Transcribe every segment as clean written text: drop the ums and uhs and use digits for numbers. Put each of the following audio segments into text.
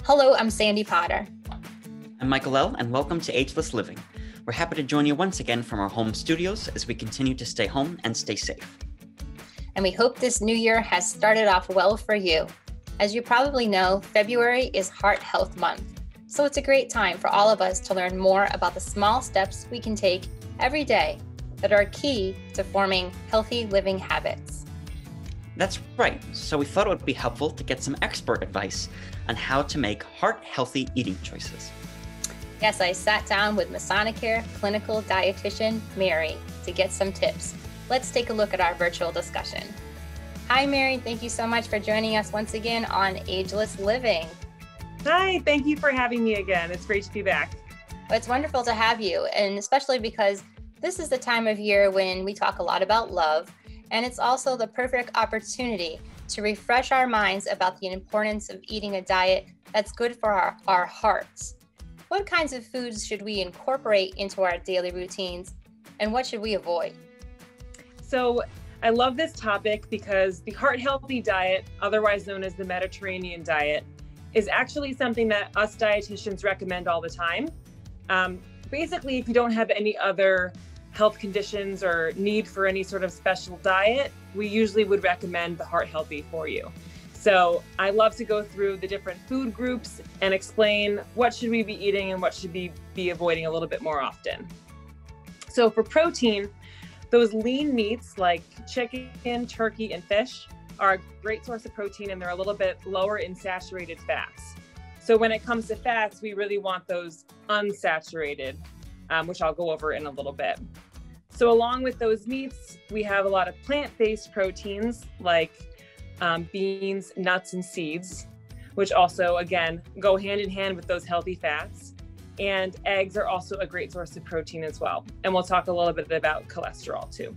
Hello, I'm Sandy Potter. I'm Michael L., and welcome to Ageless Living. We're happy to join you once again from our home studios as we continue to stay home and stay safe. And we hope this new year has started off well for you. As you probably know, February is Heart Health Month. So it's a great time for all of us to learn more about the small steps we can take every day that are key to forming healthy living habits. That's right. So we thought it would be helpful to get some expert advice on how to make heart-healthy eating choices. Yes, I sat down with Masonicare Clinical Dietitian Mary to get some tips. Let's take a look at our virtual discussion. Hi, Mary. Thank you so much for joining us once again on Ageless Living. Hi, thank you for having me again. It's great to be back. It's wonderful to have you, and especially because this is the time of year when we talk a lot about love, and it's also the perfect opportunity to refresh our minds about the importance of eating a diet that's good for our hearts. What kinds of foods should we incorporate into our daily routines, and what should we avoid? So I love this topic because the heart healthy diet, otherwise known as the Mediterranean diet, is actually something that us dietitians recommend all the time. Basically, if you don't have any other health conditions or need for any sort of special diet, we usually would recommend the heart healthy for you. So I love to go through the different food groups and explain what should we be eating and what should we be avoiding a little bit more often. So for protein, those lean meats like chicken, turkey, and fish are a great source of protein, and they're a little bit lower in saturated fats. So when it comes to fats, we really want those unsaturated, which I'll go over in a little bit. So along with those meats, we have a lot of plant-based proteins like beans, nuts, and seeds, which also, again, go hand in hand with those healthy fats. And eggs are also a great source of protein as well. And we'll talk a little bit about cholesterol too.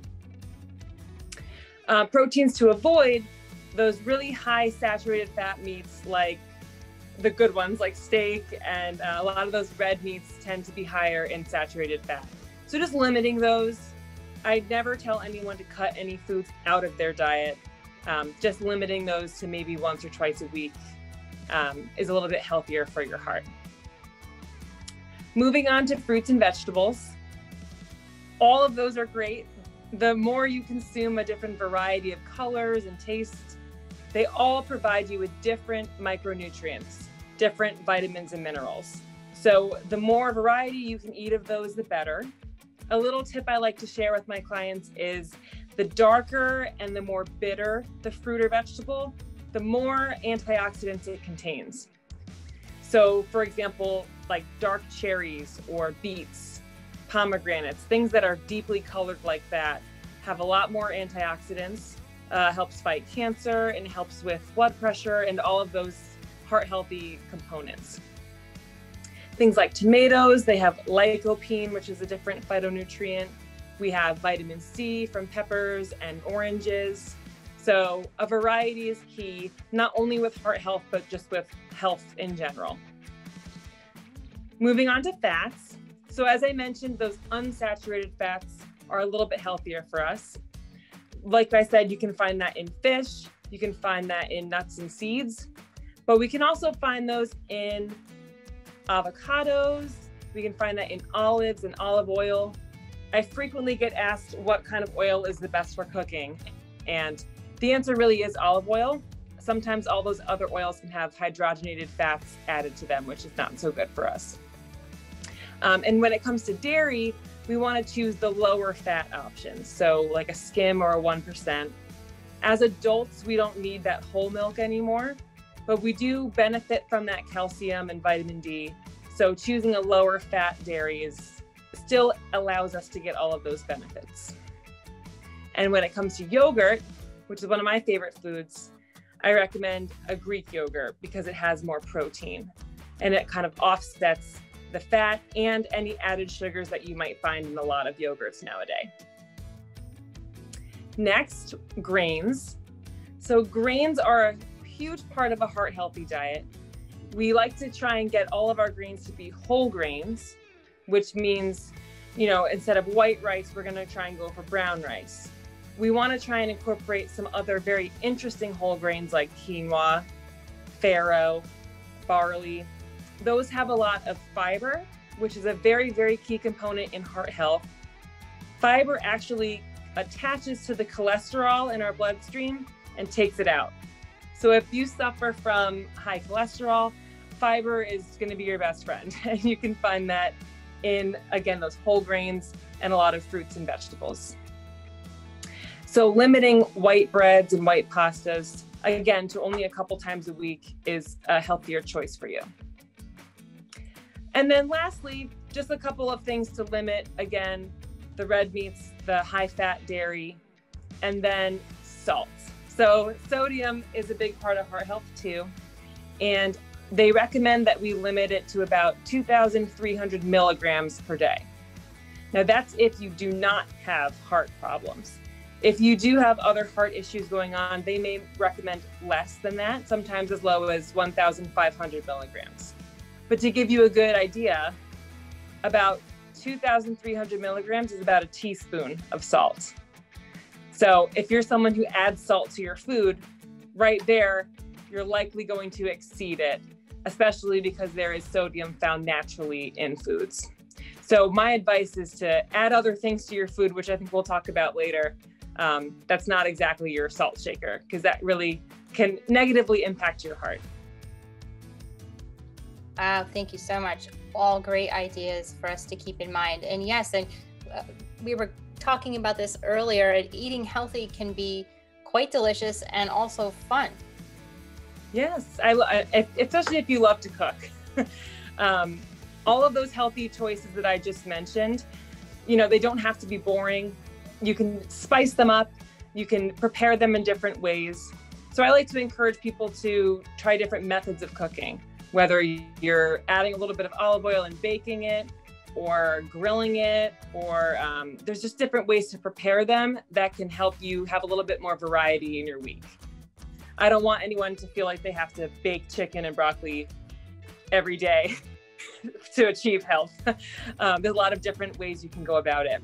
Proteins to avoid, those really high saturated fat meats like the good ones like steak, and a lot of those red meats tend to be higher in saturated fat. So just limiting those. I never tell anyone to cut any foods out of their diet. Just limiting those to maybe once or twice a week is a little bit healthier for your heart. Moving on to fruits and vegetables. All of those are great. The more you consume a different variety of colors and tastes, they all provide you with different micronutrients, different vitamins and minerals. So the more variety you can eat of those, the better. A little tip I like to share with my clients is the darker and the more bitter the fruit or vegetable, the more antioxidants it contains. So for example, like dark cherries or beets, pomegranates, things that are deeply colored like that have a lot more antioxidants, helps fight cancer, and helps with blood pressure and all of those heart healthy components. Things like tomatoes, they have lycopene, which is a different phytonutrient. We have vitamin C from peppers and oranges. So a variety is key, not only with heart health, but just with health in general. Moving on to fats. So as I mentioned, those unsaturated fats are a little bit healthier for us. Like I said, you can find that in fish, you can find that in nuts and seeds, but we can also find those in avocados, we can find that in olives and olive oil. I frequently get asked what kind of oil is the best for cooking, and the answer really is olive oil. Sometimes all those other oils can have hydrogenated fats added to them, which is not so good for us. And when it comes to dairy, we want to choose the lower fat options, so like a skim or a 1%. As adults, we don't need that whole milk anymore, but we do benefit from that calcium and vitamin D. So choosing a lower fat dairy still allows us to get all of those benefits. And when it comes to yogurt, which is one of my favorite foods, I recommend a Greek yogurt because it has more protein and it kind of offsets the fat and any added sugars that you might find in a lot of yogurts nowadays. Next, grains. So grains are a huge part of a heart healthy diet. We like to try and get all of our grains to be whole grains, which means, instead of white rice, we're going to try and go for brown rice. We want to try and incorporate some other very interesting whole grains like quinoa, farro, barley. Those have a lot of fiber, which is a very, very key component in heart health. Fiber actually attaches to the cholesterol in our bloodstream and takes it out. So if you suffer from high cholesterol, fiber is going to be your best friend. And you can find that in, again, those whole grains and a lot of fruits and vegetables. So limiting white breads and white pastas, again, to only a couple times a week is a healthier choice for you. And then lastly, just a couple of things to limit, again, the red meats, the high fat dairy, and then salt. So sodium is a big part of heart health too. And they recommend that we limit it to about 2,300 milligrams per day. Now that's if you do not have heart problems. If you do have other heart issues going on, they may recommend less than that, sometimes as low as 1,500 milligrams. But to give you a good idea, about 2,300 milligrams is about a teaspoon of salt. So if you're someone who adds salt to your food, right there, you're likely going to exceed it, especially because there is sodium found naturally in foods. So my advice is to add other things to your food, which I think we'll talk about later. That's not exactly your salt shaker, because that really can negatively impact your heart. Thank you so much. All great ideas for us to keep in mind. And yes, and we were talking about this earlier, and eating healthy can be quite delicious and also fun. Yes, especially if you love to cook. All of those healthy choices that I just mentioned, they don't have to be boring. You can spice them up. You can prepare them in different ways. So I like to encourage people to try different methods of cooking, whether you're adding a little bit of olive oil and baking it, or grilling it, or there's just different ways to prepare them that can help you have a little bit more variety in your week. I don't want anyone to feel like they have to bake chicken and broccoli every day to achieve health. There's a lot of different ways you can go about it.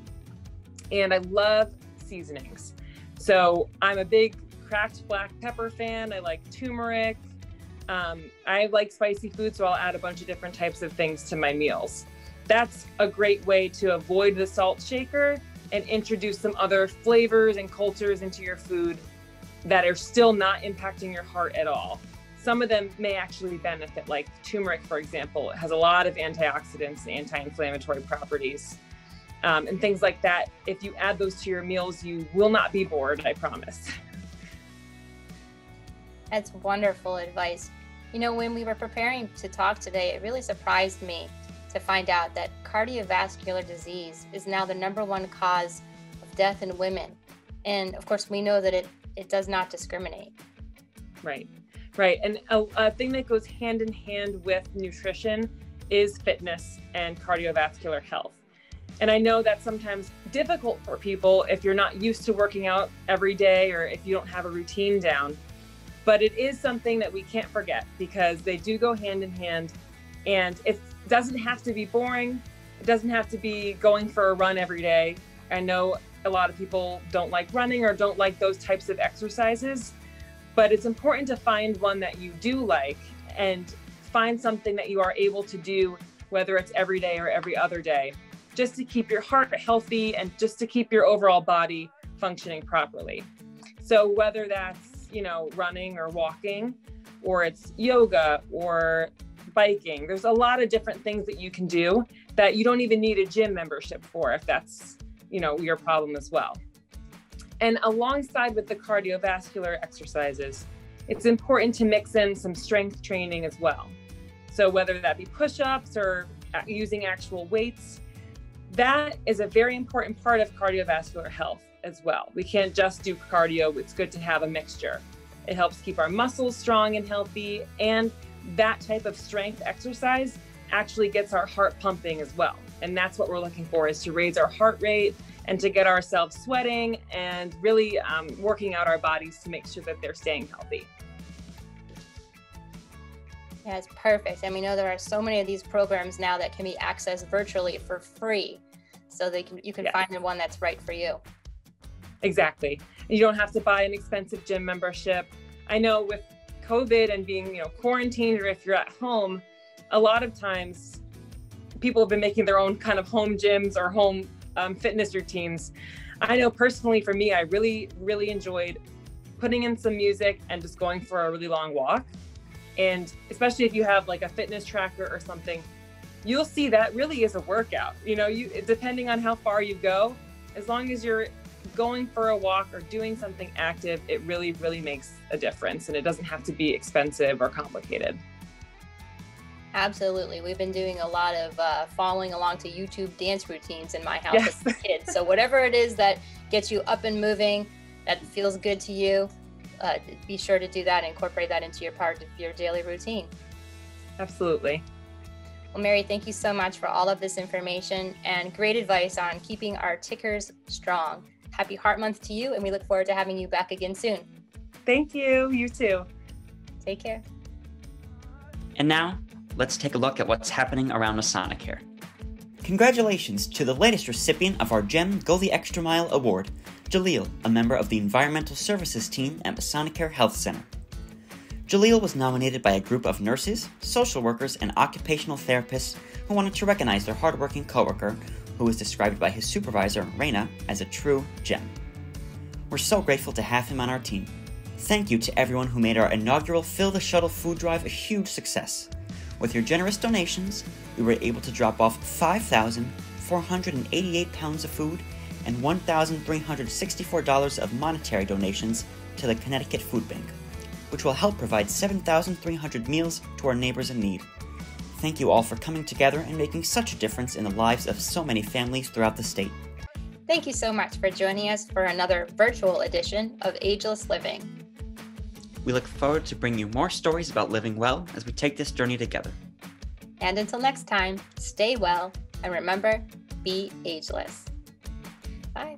And I love seasonings. So I'm a big cracked black pepper fan. I like turmeric. I like spicy food, so I'll add a bunch of different types of things to my meals. That's a great way to avoid the salt shaker and introduce some other flavors and cultures into your food that are still not impacting your heart at all. Some of them may actually benefit, like turmeric, for example. It has a lot of antioxidants and anti-inflammatory properties. And things like that. If you add those to your meals, you will not be bored, I promise. That's wonderful advice. When we were preparing to talk today, it really surprised me to find out that cardiovascular disease is now the #1 cause of death in women. And of course, we know that it does not discriminate. Right. And a thing that goes hand in hand with nutrition is fitness and cardiovascular health. And I know that's sometimes difficult for people if you're not used to working out every day, or if you don't have a routine down. But it is something that we can't forget, because they do go hand in hand. And it doesn't have to be boring. It doesn't have to be going for a run every day. I know a lot of people don't like running or don't like those types of exercises, but it's important to find one that you do like and find something that you are able to do, whether it's every day or every other day, just to keep your heart healthy and just to keep your overall body functioning properly. So whether that's, running or walking, or it's yoga or biking, there's a lot of different things that you can do that you don't even need a gym membership for, if that's, your problem as well. And alongside with the cardiovascular exercises, it's important to mix in some strength training as well. So whether that be push-ups or using actual weights, that is a very important part of cardiovascular health as well. We can't just do cardio. It's good to have a mixture. It helps keep our muscles strong and healthy, and that type of strength exercise actually gets our heart pumping as well. And that's what we're looking for, is to raise our heart rate and to get ourselves sweating and really working out our bodies to make sure that they're staying healthy. Yeah, it's perfect. And we know there are so many of these programs now that can be accessed virtually for free. So you can find the one that's right for you. Exactly. You don't have to buy an expensive gym membership. I know with COVID and being, quarantined, or if you're at home, a lot of times people have been making their own kind of home gyms or home fitness routines. I know personally for me, I really, really enjoyed putting in some music and just going for a really long walk. And especially if you have like a fitness tracker or something, you'll see that really is a workout. Depending on how far you go, as long as you're going for a walk or doing something active, it really, really makes a difference. And it doesn't have to be expensive or complicated. Absolutely. We've been doing a lot of following along to YouTube dance routines in my house Yes. as kids. So whatever it is that gets you up and moving, that feels good to you, be sure to do that and incorporate that into your part of your daily routine. Absolutely. Well, Mary, thank you so much for all of this information and great advice on keeping our tickers strong. Happy Heart Month to you, and we look forward to having you back again soon. Thank you. You too. Take care. And now, let's take a look at what's happening around Masonicare. Congratulations to the latest recipient of our GEM Go the Extra Mile Award, Jaleel, a member of the Environmental Services team at Masonicare Health Center. Jaleel was nominated by a group of nurses, social workers, and occupational therapists who wanted to recognize their hardworking coworker, who was described by his supervisor, Raina, as a true gem. We're so grateful to have him on our team. Thank you to everyone who made our inaugural Fill the Shuttle food drive a huge success. With your generous donations, we were able to drop off 5,488 pounds of food and $1,364 of monetary donations to the Connecticut Food Bank, which will help provide 7,300 meals to our neighbors in need. Thank you all for coming together and making such a difference in the lives of so many families throughout the state. Thank you so much for joining us for another virtual edition of Ageless Living. We look forward to bringing you more stories about living well as we take this journey together. And until next time, stay well and remember, be ageless. Bye.